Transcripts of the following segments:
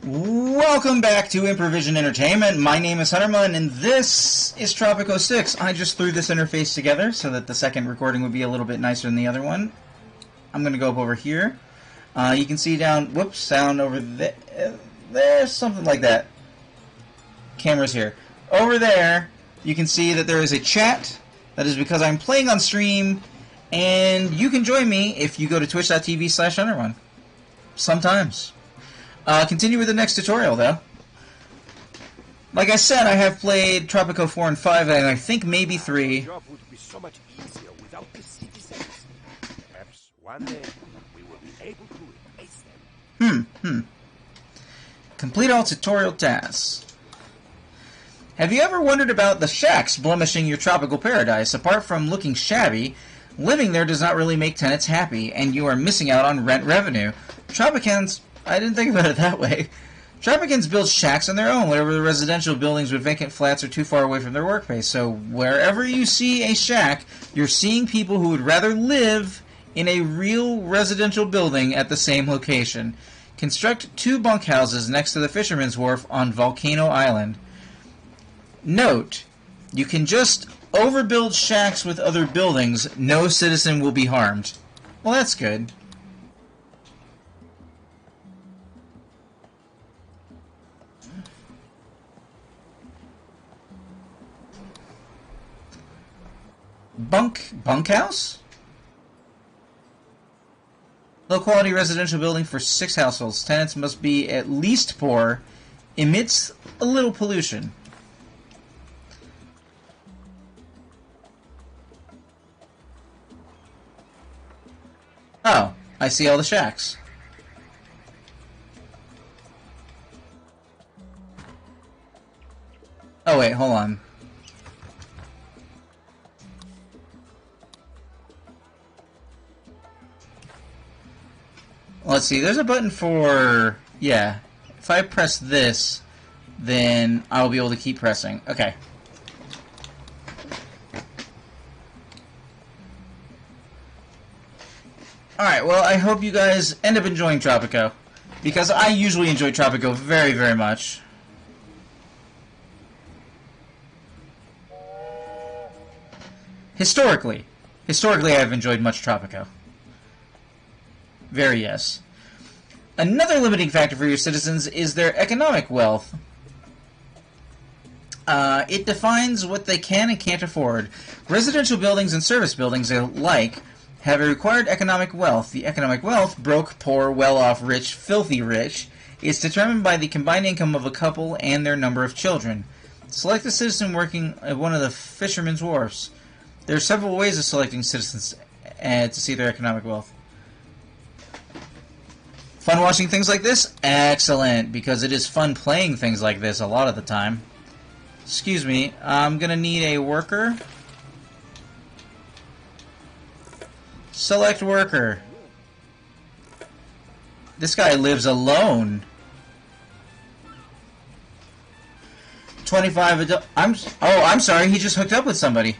Welcome back to Improvision Entertainment. My name is Hunterman, and this is Tropico 6. I just threw this interface together so that the second recording would be a little bit nicer than the other one. I'm going to go up over here. You can see down, down over there. There's something like that. Camera's here. Over there, you can see that there is a chat. That is because I'm playing on stream, and you can join me if you go to twitch.tv/Hunterman. Sometimes. Continue with the next tutorial, though. Like I said, I have played Tropico 4 and 5, and I think maybe 3. The job would be so much easier without the citizens. Perhaps one day we will be able to replace them. Complete all tutorial tasks. Have you ever wondered about the shacks blemishing your tropical paradise? Apart from looking shabby, living there does not really make tenants happy, and you are missing out on rent revenue. Tropicans... I didn't think about it that way. Tropicans build shacks on their own whenever the residential buildings with vacant flats are too far away from their workplace. So wherever you see a shack, you're seeing people who would rather live in a real residential building at the same location. Construct 2 bunkhouses next to the Fisherman's Wharf on Volcano Island. Note, you can just overbuild shacks with other buildings. No citizen will be harmed. Well, that's good. Bunkhouse? Low quality residential building for 6 households. Tenants must be at least poor. Emits a little pollution. Oh, I see all the shacks. Oh wait, hold on. Let's see, there's a button for... yeah. If I press this, then I'll be able to keep pressing. Okay. Alright, well, I hope you guys end up enjoying Tropico. Because I usually enjoy Tropico very, very much. Historically, I've enjoyed much Tropico. Very yes. Another limiting factor for your citizens is their economic wealth. It defines what they can and can't afford. Residential buildings and service buildings alike have a required economic wealth. The economic wealth, broke, poor, well-off, rich, filthy rich, is determined by the combined income of a couple and their number of children. Select a citizen working at one of the Fisherman's Wharfs. There are several ways of selecting citizens to see their economic wealth. Fun watching things like this? Excellent, because it is fun playing things like this a lot of the time. Excuse me, I'm gonna need a worker. Select worker. This guy lives alone. 25 adult... I'm sorry, he just hooked up with somebody.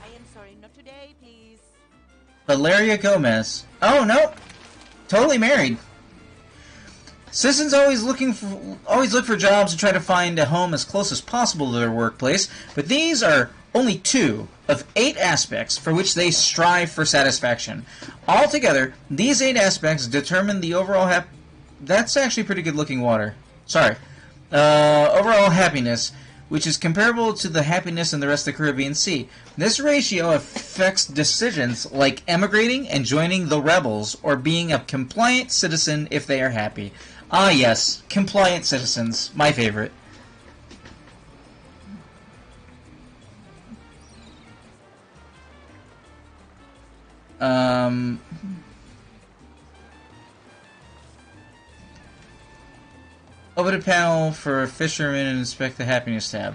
I am sorry, not today, please. Valeria Gomez. Oh, no. Totally married. Citizens always look for jobs and try to find a home as close as possible to their workplace, but these are only 2 of 8 aspects for which they strive for satisfaction. Altogether, these 8 aspects determine the overall That's actually pretty good looking water. Sorry. Overall happiness, which is comparable to the happiness in the rest of the Caribbean Sea. This ratio affects decisions like emigrating and joining the rebels, or being a compliant citizen if they are happy. Ah yes, compliant citizens, my favorite. Open a panel for a fisherman and inspect the happiness tab.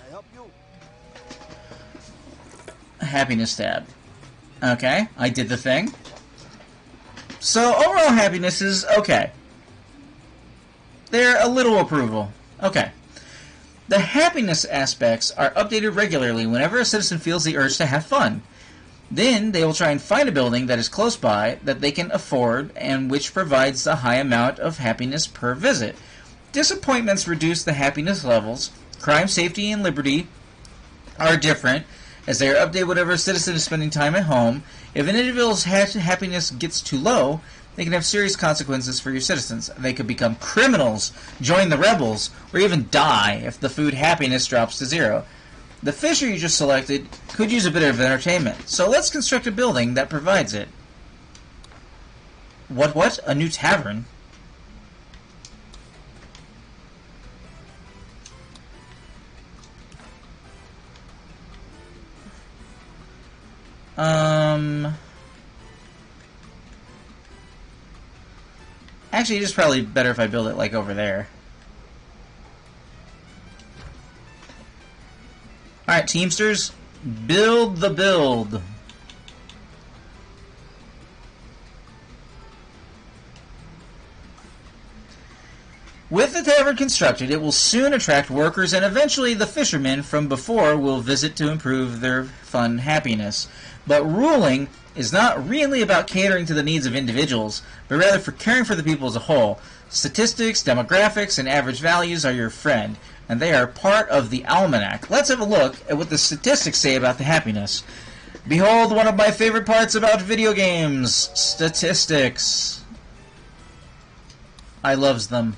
I help you? Happiness tab. Okay, I did the thing. So overall happiness is okay. They're a little approval. Okay. The happiness aspects are updated regularly whenever a citizen feels the urge to have fun. Then they will try and find a building that is close by that they can afford and which provides a high amount of happiness per visit. Disappointments reduce the happiness levels. Crime, safety, and liberty are different as they are updated whenever a citizen is spending time at home. If an individual's happiness gets too low, they can have serious consequences for your citizens. They could become criminals, join the rebels, or even die if the food happiness drops to 0. The fisher you just selected could use a bit of entertainment, so let's construct a building that provides it. What? A new tavern? Actually, it's probably better if I build it, like, over there. Alright, Teamsters, build the build. With the tavern constructed, it will soon attract workers, and eventually the fishermen from before will visit to improve their fun happiness. But ruling is not really about catering to the needs of individuals, but rather for caring for the people as a whole. Statistics, demographics, and average values are your friend, and they are part of the almanac. Let's have a look at what the statistics say about the happiness. Behold one of my favorite parts about video games, statistics. I loves them.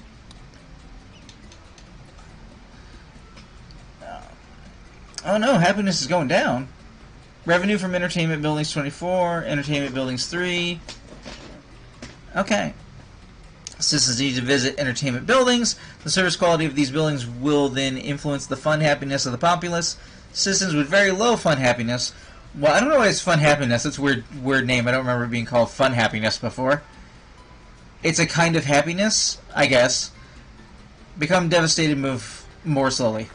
Oh no, happiness is going down. Revenue from entertainment buildings 24, entertainment buildings 3. Okay. Citizens need to visit entertainment buildings. The service quality of these buildings will then influence the fun happiness of the populace. Citizens with very low fun happiness. Well, I don't know why it's fun happiness. It's a weird name. I don't remember it being called fun happiness before. It's a kind of happiness, I guess. Become devastated, move more slowly.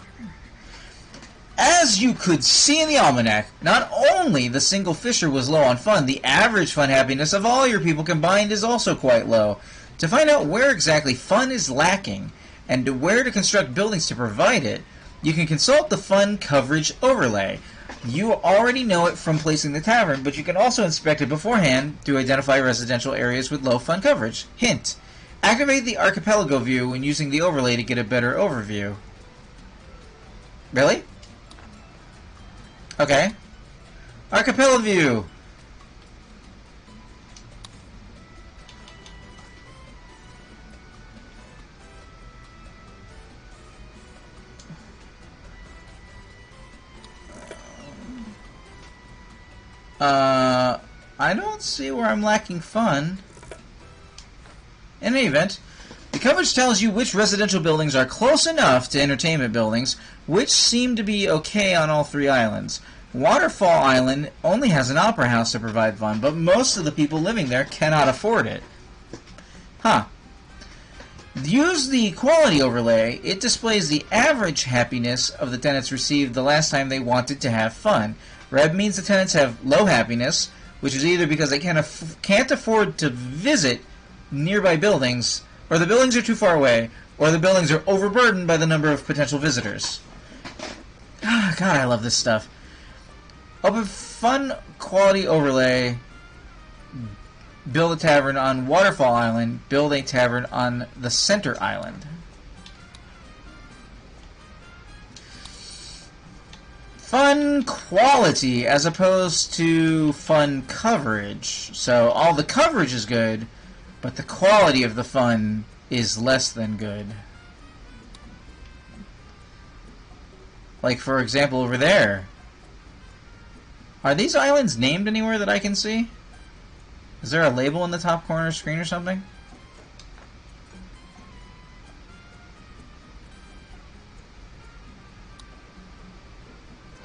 As you could see in the almanac, not only the single fisher was low on fun, the average fun happiness of all your people combined is also quite low. To find out where exactly fun is lacking and where to construct buildings to provide it, you can consult the fun coverage overlay. You already know it from placing the tavern, but you can also inspect it beforehand to identify residential areas with low fun coverage. Hint: activate the archipelago view when using the overlay to get a better overview. Really? Okay. Archipelago view. I don't see where I'm lacking fun. In any event, the coverage tells you which residential buildings are close enough to entertainment buildings, which seem to be okay on all 3 islands. Waterfall Island only has an opera house to provide fun, but most of the people living there cannot afford it. Huh. Use the quality overlay. It displays the average happiness of the tenants received the last time they wanted to have fun. Red means the tenants have low happiness, which is either because they can't afford to visit nearby buildings, or the buildings are too far away, or the buildings are overburdened by the number of potential visitors. God, I love this stuff. Open fun quality overlay. Build a tavern on Waterfall Island. Build a tavern on the Center Island. Fun quality as opposed to fun coverage. So all the coverage is good, but the quality of the fun is less than good. Like, for example, over there. Are these islands named anywhere that I can see? Is there a label in the top corner screen or something?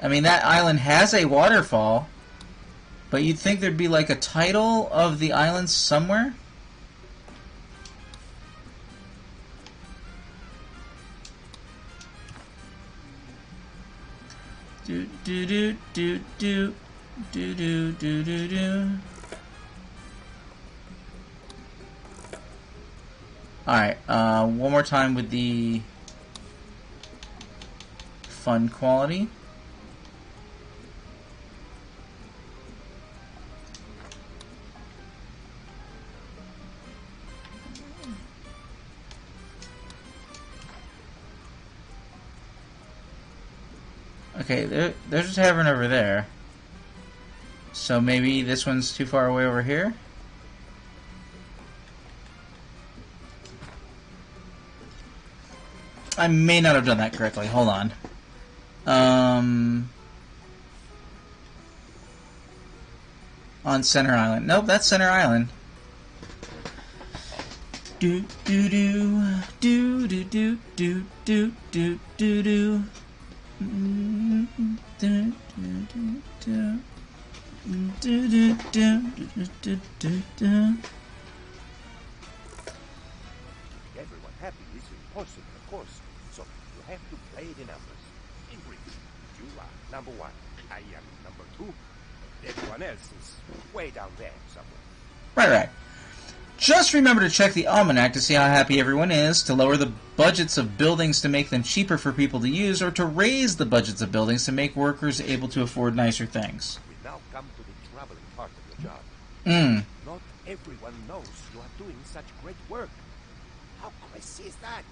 I mean, that island has a waterfall, but you'd think there'd be like a title of the island somewhere? Do do do do do do do do do do. Alright, one more time with the fun quality. Okay, there's a tavern over there. So maybe this one's too far away over here? I may not have done that correctly. Hold on. On Center Island. Nope, that's Center Island. Do do do do do do do do do do do. Everyone happy is impossible, of course. So you have to play the numbers. In brief, you are number one. I am number two. Everyone else is way down there somewhere. Right. Just remember to check the almanac to see how happy everyone is, to lower the budgets of buildings to make them cheaper for people to use, or to raise the budgets of buildings to make workers able to afford nicer things. We now come to the troubling part of your job. Not everyone knows you are doing such great work. How crazy is that?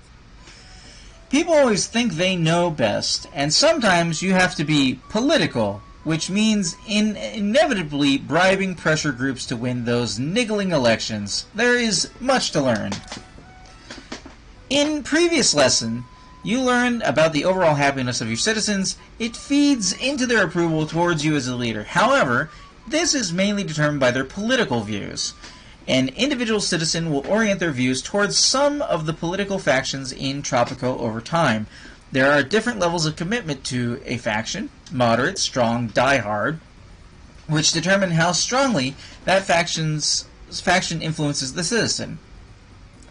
People always think they know best, and sometimes you have to be political, which means inevitably bribing pressure groups to win those niggling elections. There is much to learn. In previous lesson, you learned about the overall happiness of your citizens. It feeds into their approval towards you as a leader. However, this is mainly determined by their political views. An individual citizen will orient their views towards some of the political factions in Tropico over time. There are different levels of commitment to a faction: moderate, strong, die-hard, which determine how strongly that faction influences the citizen.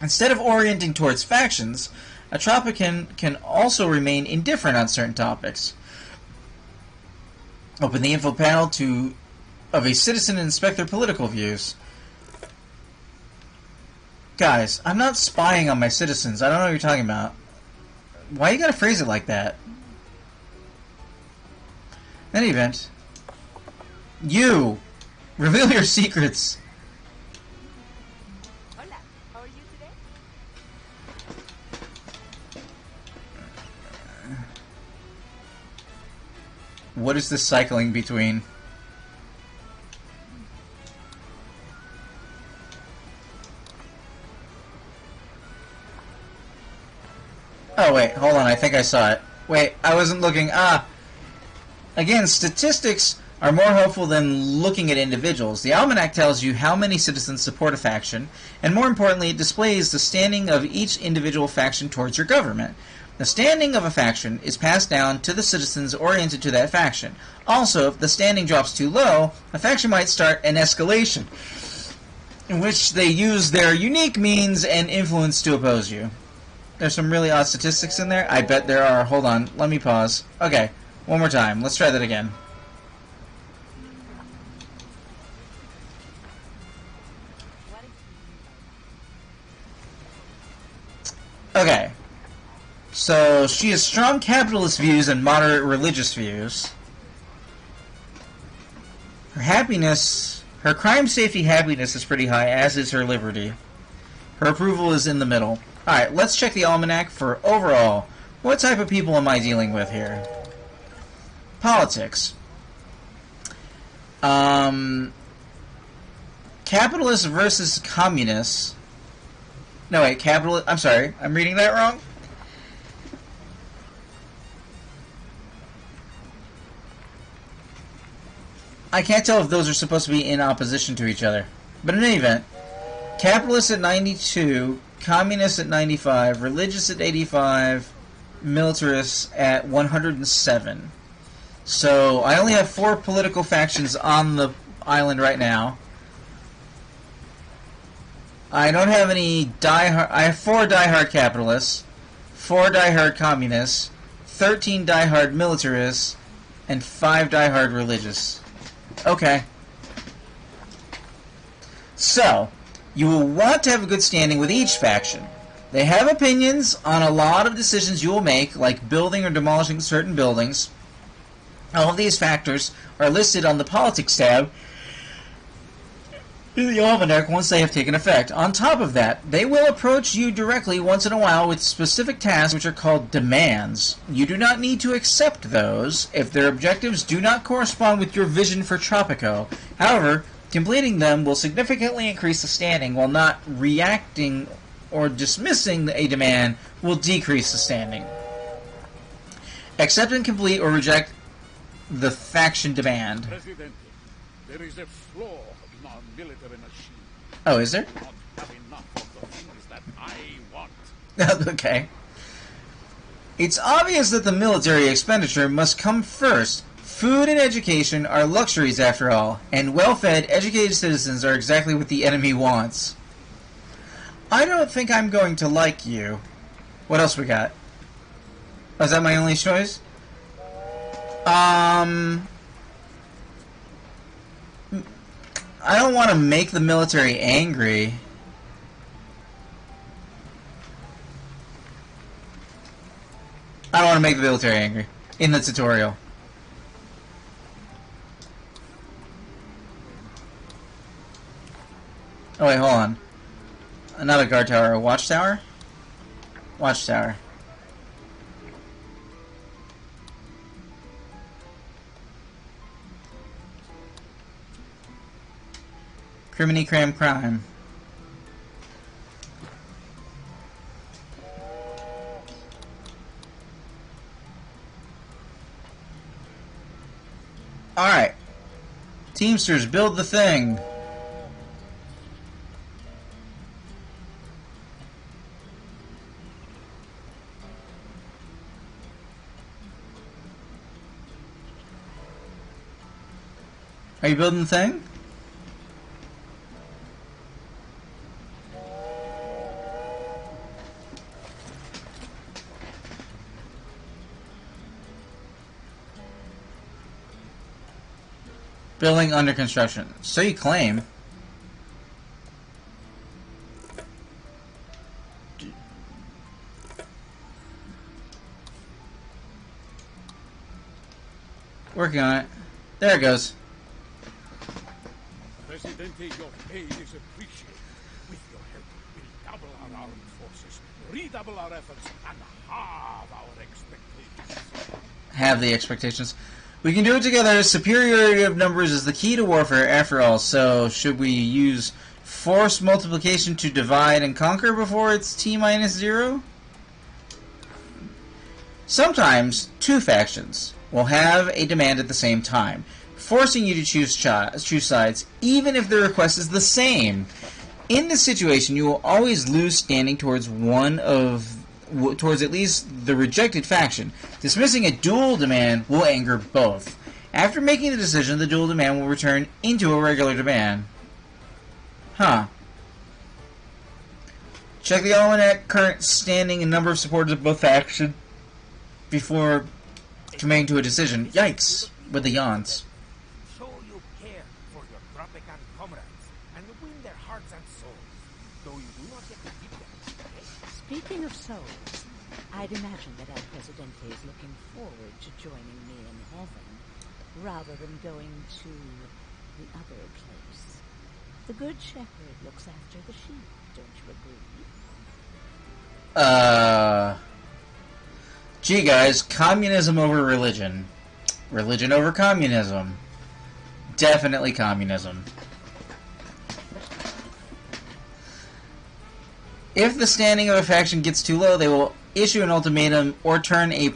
Instead of orienting towards factions, a Tropican can also remain indifferent on certain topics. Open the info panel of a citizen and inspect their political views. Guys, I'm not spying on my citizens. I don't know what you're talking about. Why you gotta phrase it like that? In any event, you reveal your secrets. Hola, how are you today? What is this cycling between? Oh, wait, hold on, I think I saw it. Wait, I wasn't looking. Again, statistics are more helpful than looking at individuals. The almanac tells you how many citizens support a faction, and more importantly, it displays the standing of each individual faction towards your government. The standing of a faction is passed down to the citizens oriented to that faction. Also, if the standing drops too low, a faction might start an escalation, in which they use their unique means and influence to oppose you. There's some really odd statistics in there. I bet there are. Hold on. Let me pause. Okay. One more time. Let's try that again. Okay. So, she has strong capitalist views and moderate religious views. Her crime safety happiness is pretty high, as is her liberty. Her approval is in the middle. Alright, let's check the almanac for overall. What type of people am I dealing with here? Politics. Capitalists versus communists. No, wait, I'm sorry, I'm reading that wrong. I can't tell if those are supposed to be in opposition to each other. But in any event, capitalists at 92, communists at 95, religious at 85, militarists at 107. So I only have 4 political factions on the island right now. I don't have any I have 4 diehard capitalists, 4 diehard communists, 13 diehard militarists, and 5 diehard religious. Okay. So, you will want to have a good standing with each faction. They have opinions on a lot of decisions you will make, like building or demolishing certain buildings. All of these factors are listed on the Politics tab in the almanac once they have taken effect. On top of that, they will approach you directly once in a while with specific tasks which are called demands. You do not need to accept those if their objectives do not correspond with your vision for Tropico. However, completing them will significantly increase the standing, while not reacting or dismissing a demand will decrease the standing. Accept and complete or reject the faction demand. President, there is a flaw in our military machine. Oh, is there? We don't have enough of the things that I want. Okay. It's obvious that the military expenditure must come first. Food and education are luxuries after all, and well-fed, educated citizens are exactly what the enemy wants. I don't think I'm going to like you. What else we got? Oh, is that my only choice? I don't want to make the military angry. I don't want to make the military angry in the tutorial. Oh wait, hold on. Not a guard tower, a watchtower? Watchtower. Criminy cram crime. Alright. Teamsters, build the thing. Are you building the thing? Building under construction. So you claim. Working on it. There it goes. Presidente, your aid is appreciated. With your help, we'll double our armed forces, redouble our efforts, and halve our expectations. Have the expectations. We can do it together. Superiority of numbers is the key to warfare, after all. So, should we use force multiplication to divide and conquer before it's T-0? Sometimes, two factions will have a demand at the same time, forcing you to choose sides, even if the request is the same. In this situation, you will always lose standing towards towards at least the rejected faction. Dismissing a dual demand will anger both. After making the decision, the dual demand will return into a regular demand. Huh. Check the almanac current standing and number of supporters of both factions before committing to a decision. Yikes, with the yawns. Show you care for your Tropican comrades and win their hearts and souls, though you do not get to keep them. Okay? Speaking of souls, I'd imagine that El Presidente is looking forward to joining me in heaven, rather than going to the other place. The Good Shepherd looks after the sheep, don't you agree? Gee guys, communism over religion. Religion over communism. Definitely communism. If the standing of a faction gets too low, they will issue an ultimatum or turn a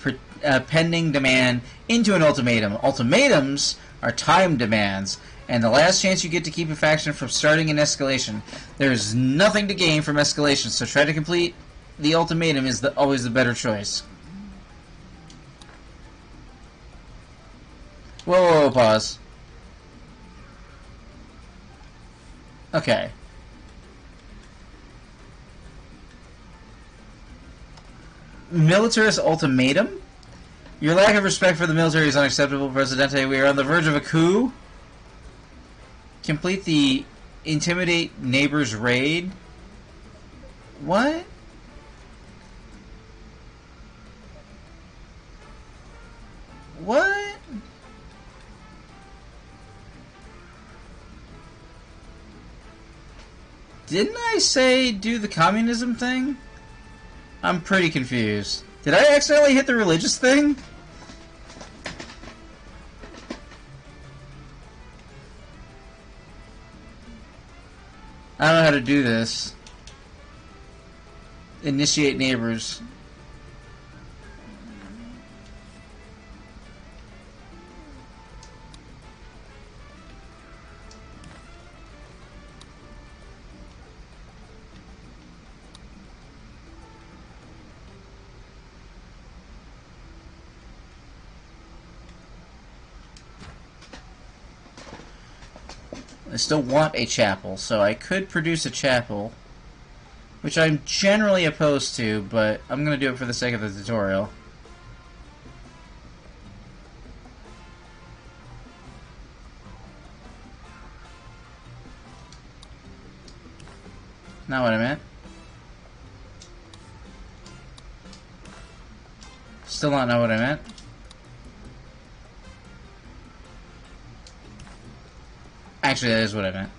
pending demand into an ultimatum. Ultimatums are time demands, and the last chance you get to keep a faction from starting an escalation. There is nothing to gain from escalation, so try to complete the ultimatum is always the better choice. Whoa, pause. Okay. Militarist ultimatum? Your lack of respect for the military is unacceptable, Presidente. We are on the verge of a coup. Complete the intimidate neighbors raid. What? What? Didn't I say do the communism thing? I'm pretty confused. Did I accidentally hit the religious thing? I don't know how to do this. Initiate neighbors. I still want a chapel, so I could produce a chapel, which I'm generally opposed to, but I'm going to do it for the sake of the tutorial. Not what I meant. Still not know what I meant. Actually, that is what I meant.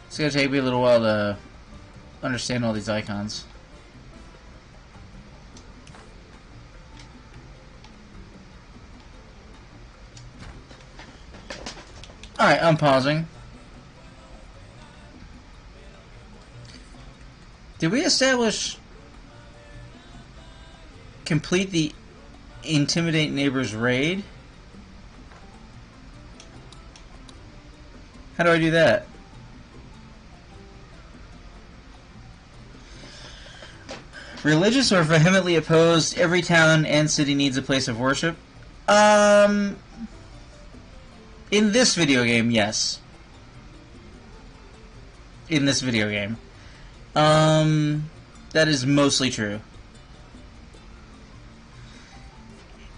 It's gonna take me a little while to understand all these icons. Alright, I'm pausing. Did we establish complete the intimidate neighbors raid? How do I do that? Religious or vehemently opposed, every town and city needs a place of worship. In this video game, yes. In this video game. That is mostly true.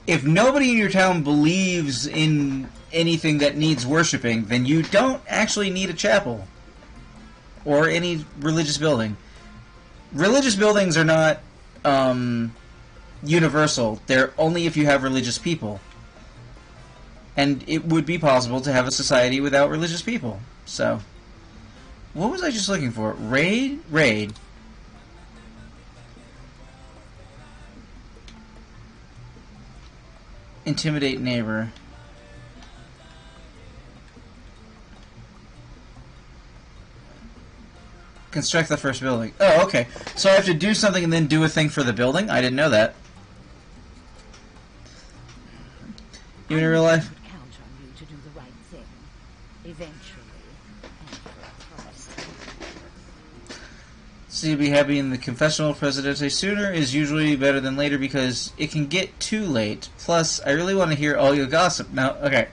If nobody in your town believes in anything that needs worshiping, then you don't actually need a chapel or any religious building. Religious buildings are not universal. They're only if you have religious people. And it would be possible to have a society without religious people. So, what was I just looking for? Raid? Raid. Intimidate neighbor. Construct the first building. Oh, okay. So I have to do something and then do a thing for the building? I didn't know that. Even in real life? I count on you to do the right thing. Eventually. And for a price. So you'll be happy in the confessional Presidente sooner is usually better than later because it can get too late. Plus, I really want to hear all your gossip. Now, okay.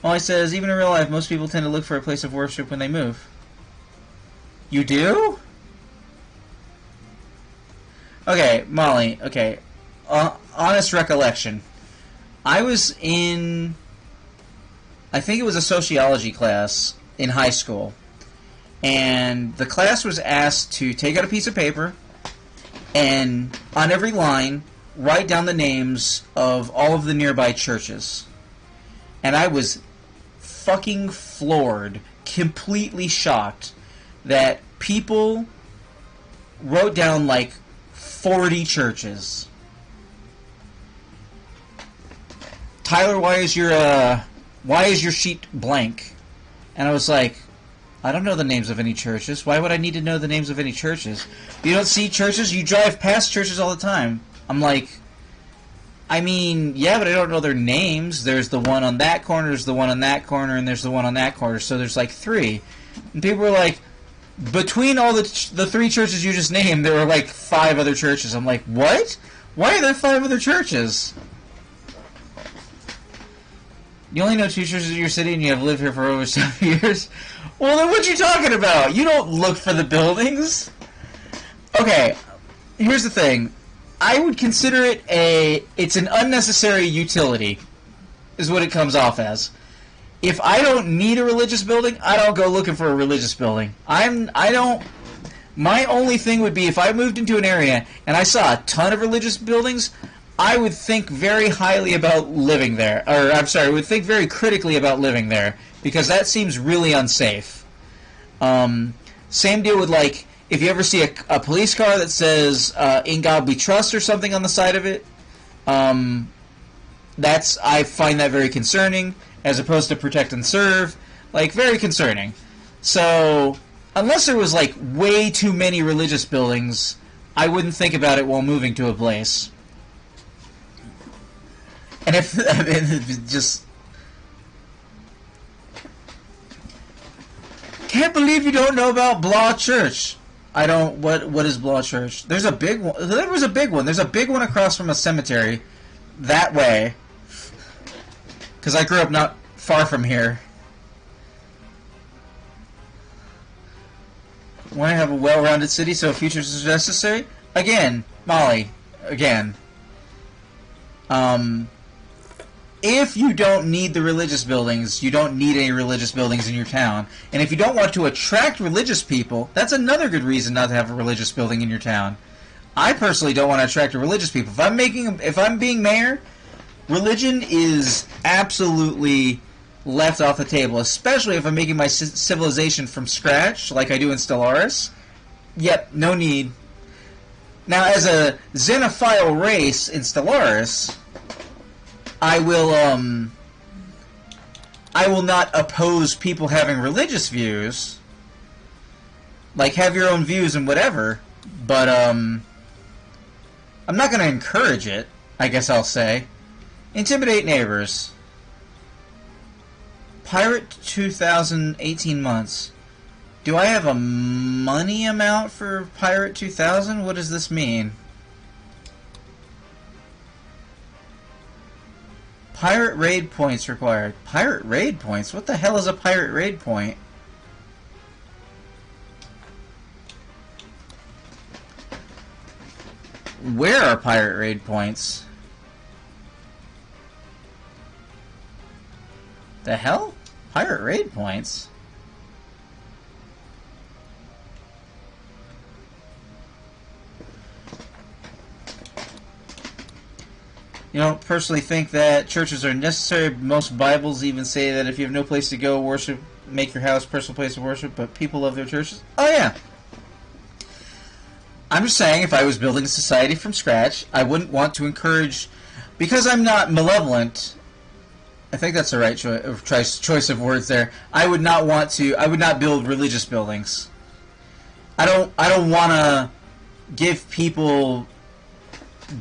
Molly says, even in real life, most people tend to look for a place of worship when they move. You do? Okay, Molly, okay. Honest recollection. I was in, I think it was a sociology class in high school. And the class was asked to take out a piece of paper and on every line write down the names of all of the nearby churches. And I was fucking floored, completely shocked that people wrote down like 40 churches. Tyler, why is your sheet blank? And I was like, I don't know the names of any churches. Why would I need to know the names of any churches? You don't see churches? You drive past churches all the time. I'm like, I mean, yeah, but I don't know their names. There's the one on that corner, there's the one on that corner, and there's the one on that corner. So there's like 3. And people were like, between all the 3 churches you just named, there were like 5 other churches. I'm like, what? Why are there 5 other churches? You only know 2 churches in your city and you have lived here for over 7 years? Well, then what you talking about? You don't look for the buildings. Okay, here's the thing. I would consider it it's an unnecessary utility, is what it comes off as. if I don't need a religious building, I don't go looking for a religious building. My only thing would be if I moved into an area and I saw a ton of religious buildings, I would think very highly about living there. Or, I'm sorry, would think very critically about living there, because that seems really unsafe. Same deal with, like, if you ever see a police car that says, "In God We Trust" or something on the side of it, I find that very concerning, as opposed to protect and serve. Like, very concerning. So, unless there was, like, way too many religious buildings, I wouldn't think about it while moving to a place. And if just... Can't believe you don't know about Blah Church. I don't... What is Blah Church? There's a big one. There was a big one. There's a big one across from a cemetery. That way. Because I grew up not far from here. Want to have a well-rounded city so futures is necessary? Again, Molly. Again. If you don't need the religious buildings, you don't need any religious buildings in your town. And if you don't want to attract religious people, that's another good reason not to have a religious building in your town. I personally don't want to attract religious people. If I'm being mayor, religion is absolutely left off the table, especially if I'm making my civilization from scratch, like I do in Stellaris. Yep, no need. Now, as a xenophile race in Stellaris, I will not oppose people having religious views. Like, have your own views and whatever, but, I'm not going to encourage it, I guess I'll say. Intimidate neighbors. Pirate 2000, 18 months. Do I have a money amount for Pirate 2000? What does this mean? Pirate raid points required. Pirate raid points? What the hell is a pirate raid point? Where are pirate raid points? The hell? Pirate raid points? You don't personally think that churches are necessary. Most Bibles even say that if you have no place to go worship, make your house a personal place of worship, but people love their churches. Oh, yeah. I'm just saying, if I was building a society from scratch, I wouldn't want to encourage... Because I'm not malevolent... I think that's the right choice of words there. I would not build religious buildings. I don't want to give people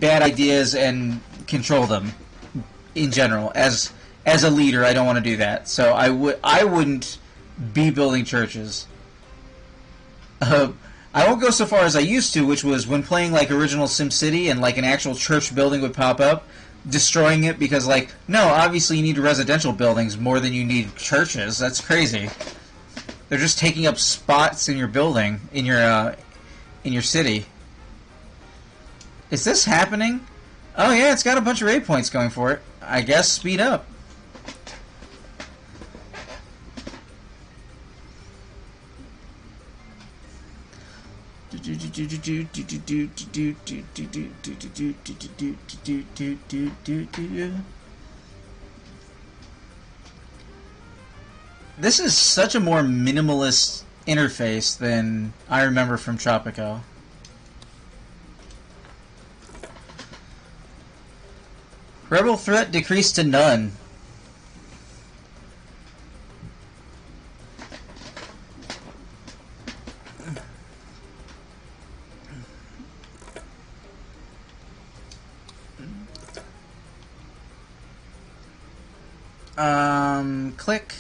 bad ideas and control them in general. As a leader, I don't want to do that. So I wouldn't be building churches. I won't go so far as I used to, which was when playing like original SimCity and like an actual church building would pop up, destroying it because, like, no, obviously you need residential buildings more than you need churches. That's crazy. They're just taking up spots in your building, in your city. Is this happening? Oh yeah, it's got a bunch of raid points going for it. I guess speed up. This is such a more minimalist interface than I remember from Tropico. Rebel threat decreased to none. Click.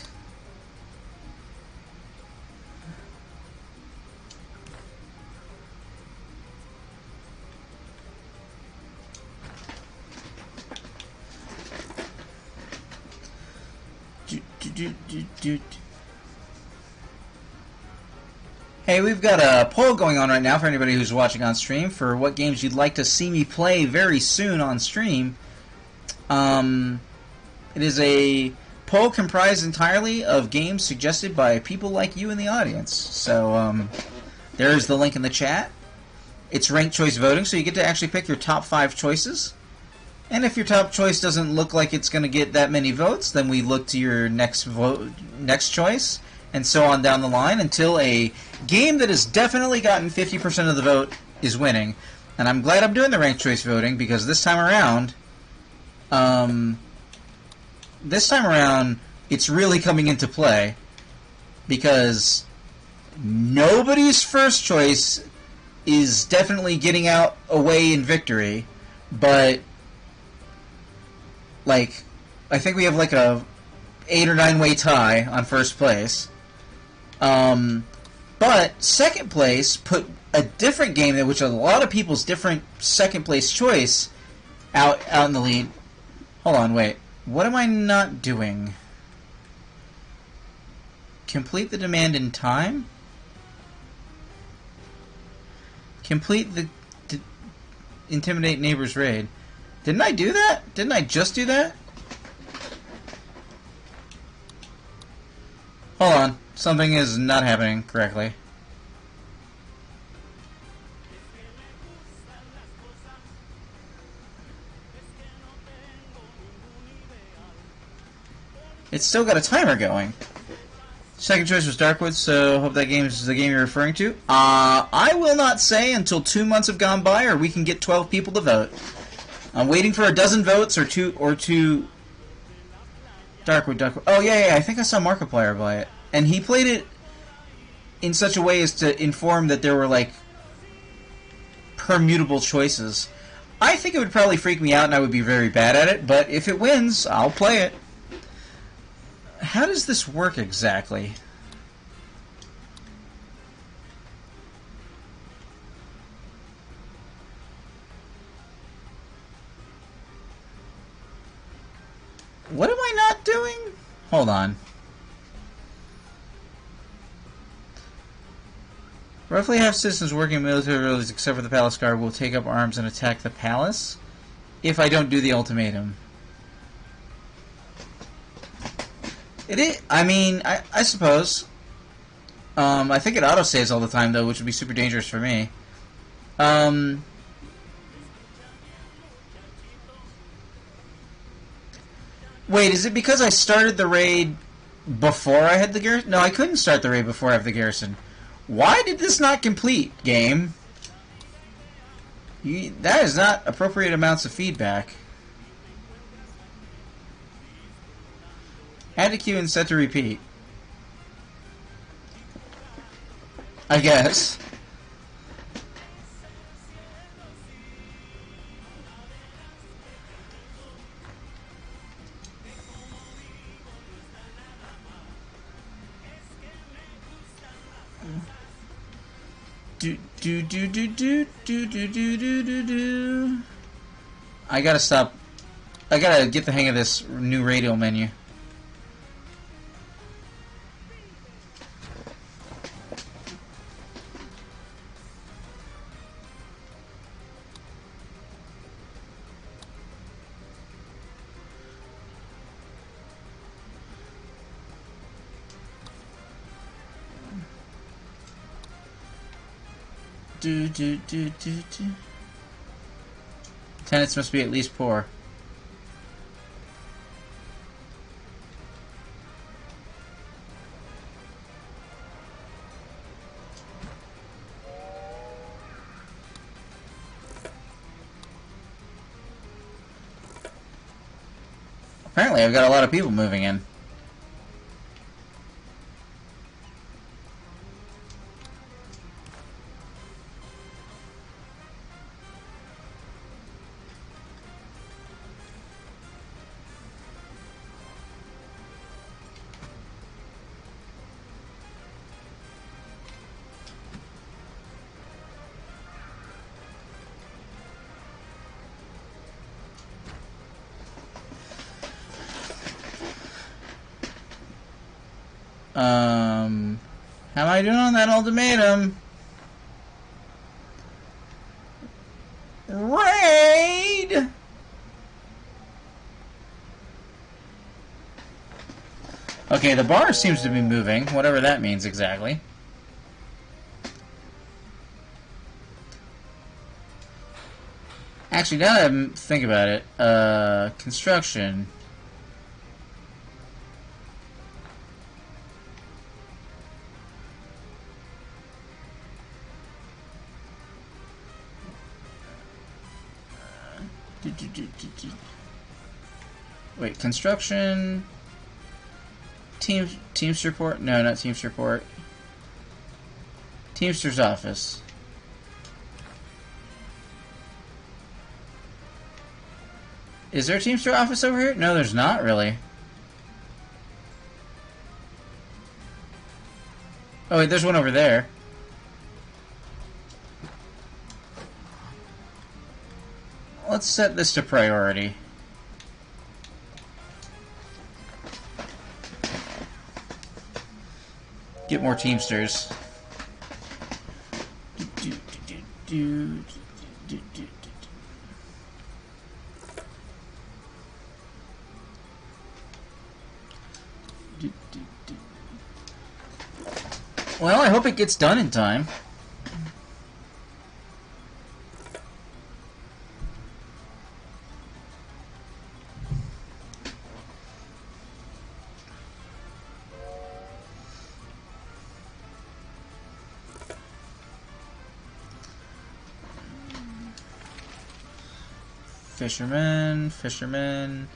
Hey, we've got a poll going on right now for anybody who's watching on stream for what games you'd like to see me play very soon on stream. It is a poll comprised entirely of games suggested by people like you in the audience. So, there's the link in the chat. It's ranked choice voting, so you get to actually pick your top 5 choices. And if your top choice doesn't look like it's going to get that many votes, then we look to your next choice, and so on down the line until a game that has definitely gotten 50% of the vote is winning. And I'm glad I'm doing the ranked choice voting, because this time around, it's really coming into play, because nobody's first choice is definitely getting out away in victory, but like, I think we have like a 8 or 9 way tie on first place. But second place put a different game, which a lot of people's different second place choice, out in the lead. Hold on, wait. What am I not doing? Complete the demand in time? Complete the intimidate neighbor's raid. Didn't I do that? Didn't I just do that? Hold on. Something is not happening correctly. It's still got a timer going. Second choice was Darkwood, so hope that game is the game you're referring to. I will not say until 2 months have gone by, or we can get 12 people to vote. I'm waiting for a dozen votes or two. Darkwood. Oh yeah, I think I saw Markiplier play it, and he played it in such a way as to inform that there were like permutable choices. I think it would probably freak me out, and I would be very bad at it. But if it wins, I'll play it. How does this work exactly? What am I not doing? Hold on. Roughly half citizens working in military rallies, except for the palace guard, will take up arms and attack the palace if I don't do the ultimatum. It is. I mean, I suppose. I think it autosaves all the time, though, which would be super dangerous for me. Wait, is it because I started the raid before I had the garrison? No, I couldn't start the raid before I have the garrison. Why did this not complete, game? That is not appropriate amounts of feedback. Add to queue and set to repeat. I guess. I gotta stop. I gotta get the hang of this new radio menu. Tenants must be at least poor. Apparently I've got a lot of people moving in. How am I doing on that ultimatum? Raid! Okay, the bar seems to be moving, whatever that means exactly. Actually, now that I think about it, construction. Wait, construction. Teamster report? No, not Teamster report. Teamster's office. Is there a Teamster office over here? No, there's not really. Oh wait, there's one over there. Let's set this to priority. Get more Teamsters. Well, I hope it gets done in time. Fisherman.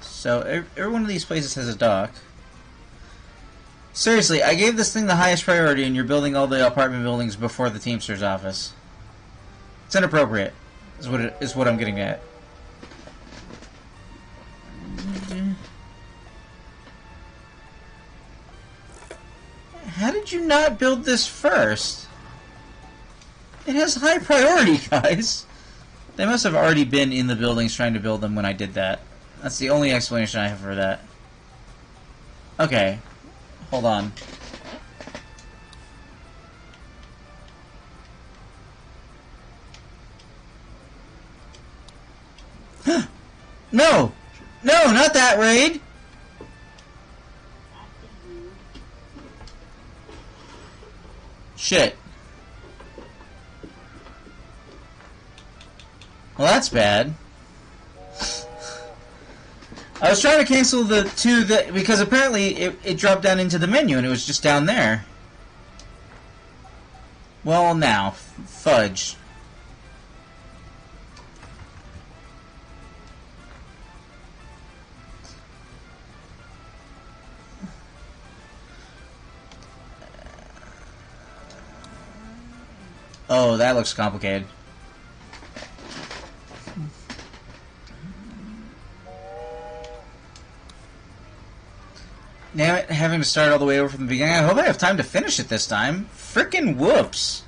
So, every one of these places has a dock. Seriously, I gave this thing the highest priority and you're building all the apartment buildings before the Teamster's office. It's inappropriate, is what I'm getting at. How did you not build this first? It has high priority, guys. They must have already been in the buildings trying to build them when I did that. That's the only explanation I have for that. Okay. Hold on. No! No, not that raid! Shit. Well, that's bad. I was trying to cancel the two that because apparently it dropped down into the menu and it was just down there. Well, now, fudge. Oh, that looks complicated. Damn it, having to start all the way over from the beginning. I hope I have time to finish it this time. Frickin' whoops.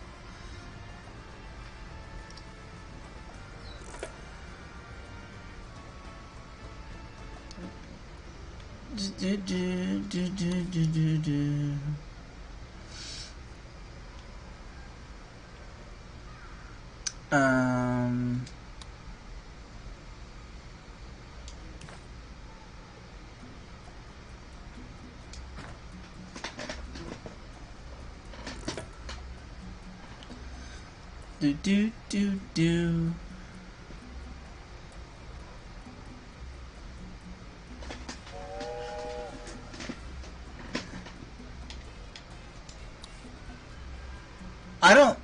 I don't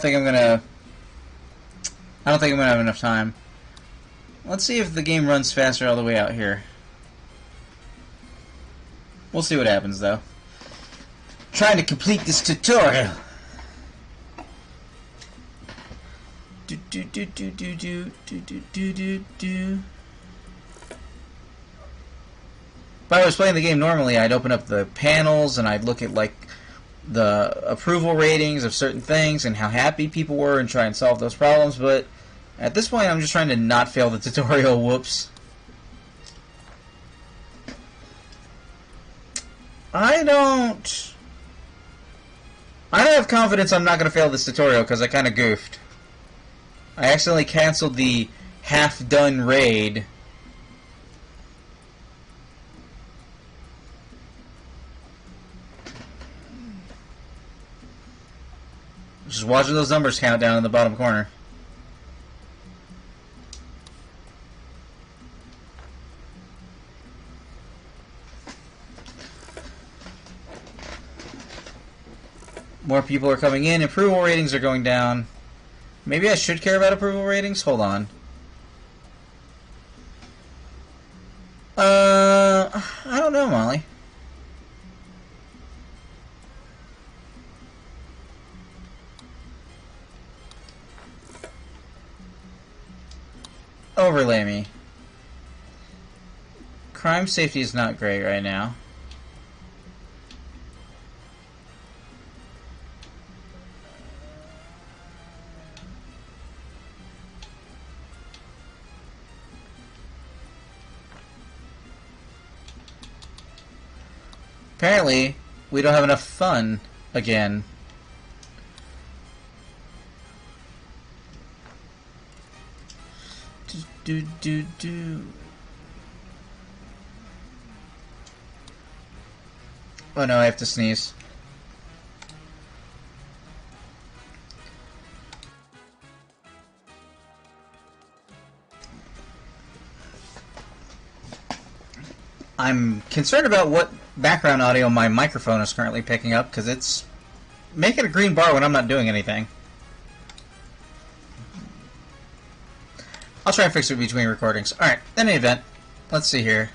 think I'm gonna have enough time. Let's see if the game runs faster all the way out here. We'll see what happens though. Trying to complete this tutorial. If I was playing the game normally, I'd open up the panels and I'd look at like the approval ratings of certain things and how happy people were and try and solve those problems, but at this point I'm just trying to not fail the tutorial. Whoops. I don't have confidence I'm not going to fail this tutorial because I kind of goofed. I accidentally canceled the half-done raid. Just watching those numbers count down in the bottom corner. More people are coming in. Approval ratings are going down. Maybe I should care about approval ratings? Hold on. I don't know, Molly. Overlay me. Crime safety is not great right now. Apparently, we don't have enough fun again. Do. Oh no, I have to sneeze. I'm concerned about what background audio my microphone is currently picking up, because it's making a green bar when I'm not doing anything. I'll try and fix it between recordings. Alright, in any event, let's see here.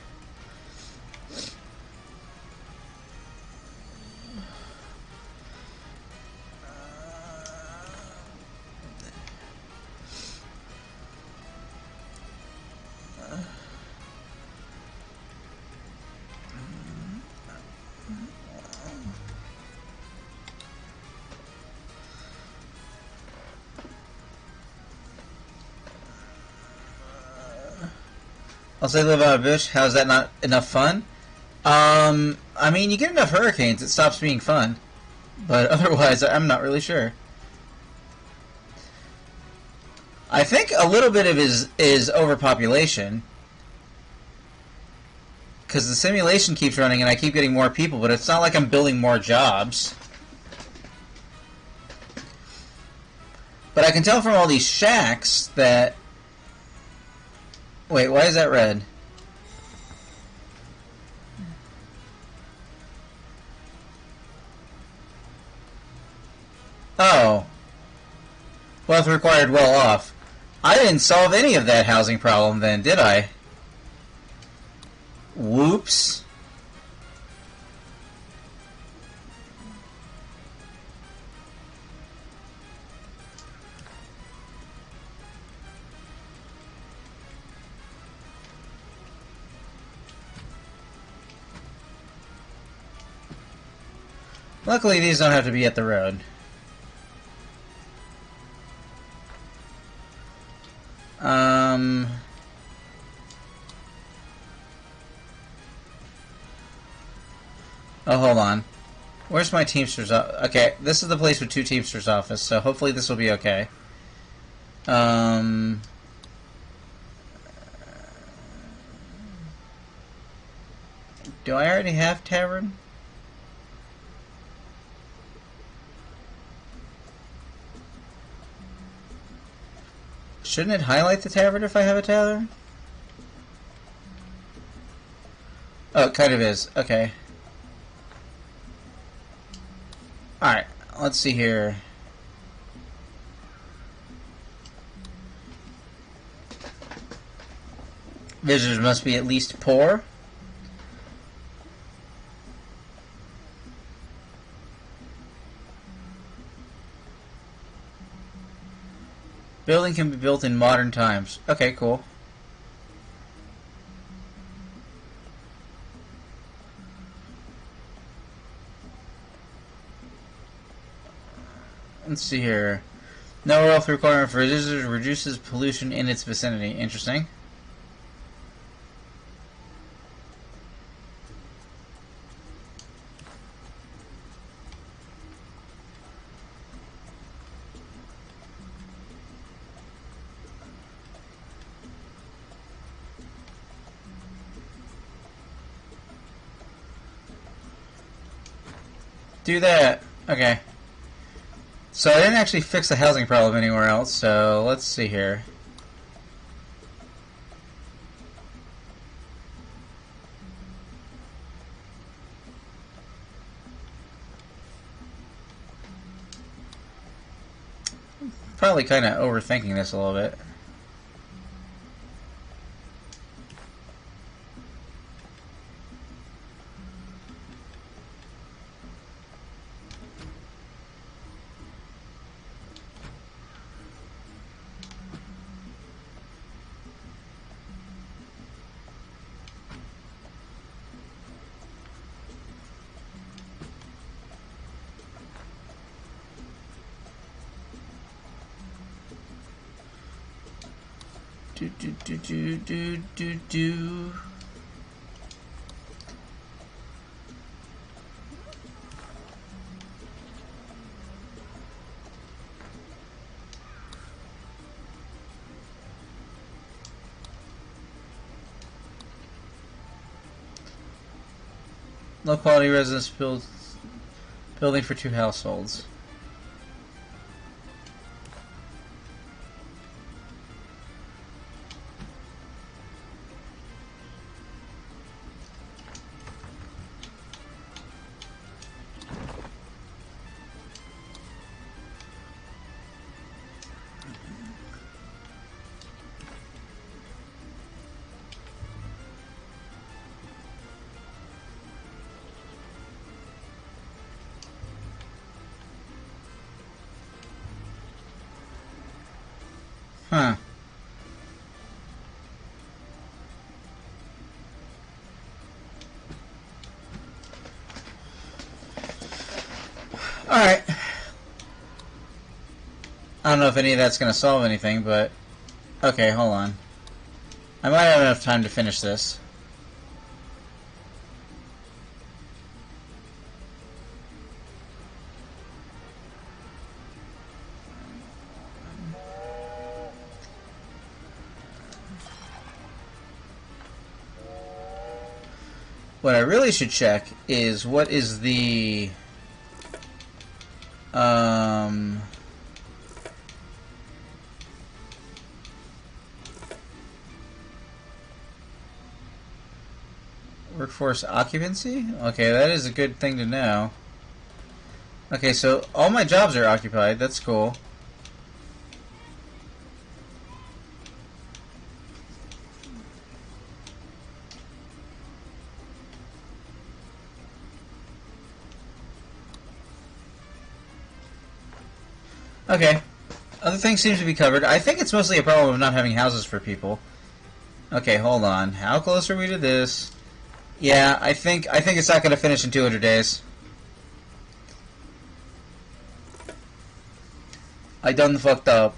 I'll say live on a bush. How's that not enough fun? I mean, you get enough hurricanes, it stops being fun. But otherwise, I'm not really sure. I think a little bit of it is overpopulation. Because the simulation keeps running and I keep getting more people, but it's not like I'm building more jobs. But I can tell from all these shacks that... Wait, why is that red? Oh. Wealth required well off. I didn't solve any of that housing problem then, did I? Whoops. Luckily, these don't have to be at the road. Oh, hold on. Where's my Teamsters? Okay, this is the place with 2 Teamsters office, so hopefully this will be okay. Do I already have Tavern? Shouldn't it highlight the tavern if I have a tavern? Oh, it kind of is. Okay. Alright, let's see here. Visitors must be at least poor. Building can be built in modern times. Okay, cool. Let's see here. No wealth requirement for visitors reduces pollution in its vicinity. Interesting. Do that. Okay. So I didn't actually fix the housing problem anywhere else, so let's see here. Probably kind of overthinking this a little bit. Do. Low quality residence building for 2 households. Huh. Alright. I don't know if any of that's going to solve anything, but... Okay, hold on. I might have enough time to finish this. What I really should check is what is the workforce occupancy? Okay, that is a good thing to know. Okay, so all my jobs are occupied. That's cool. Okay. Other things seem to be covered. I think it's mostly a problem of not having houses for people. Okay, hold on. How close are we to this? Yeah, I think it's not going to finish in 200 days. I done fucked up.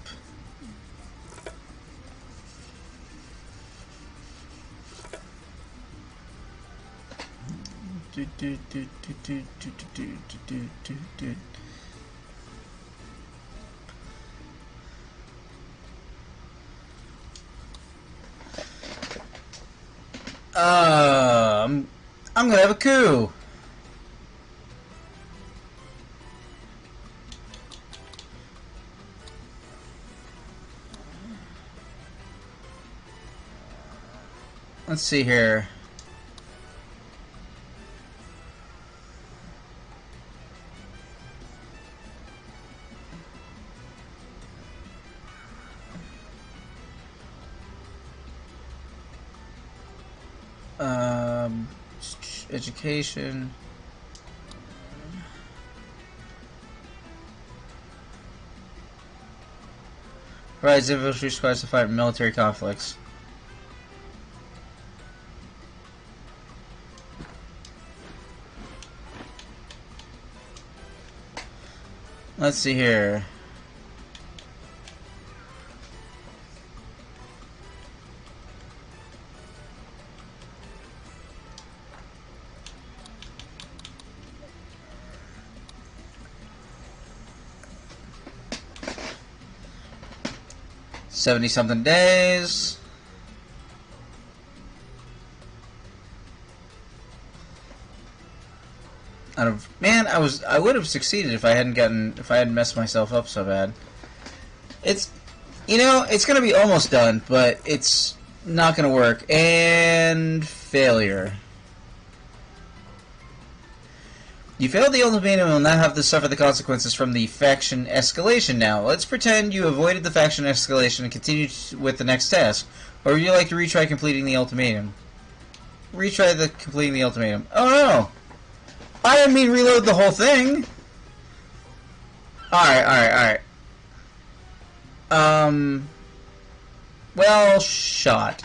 I'm gonna have a coup. Let's see here. Education. Provides infantry squads to fight military conflicts. Let's see here. $70-something days. out of man. I would have succeeded if I hadn't messed myself up so bad. It's it's gonna be almost done, but it's not gonna work. And failure. You failed the ultimatum and will now have to suffer the consequences from the faction escalation now. Let's pretend you avoided the faction escalation and continued with the next task. Or would you like to retry completing the ultimatum? Completing the ultimatum. Oh no! I didn't mean reload the whole thing! Alright. Well, shot.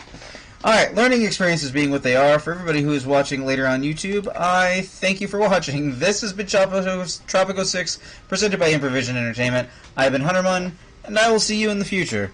Alright, learning experiences being what they are, for everybody who is watching later on YouTube, I thank you for watching. This has been Tropico 6, presented by Improvision Entertainment. I have been Huntermun, and I will see you in the future.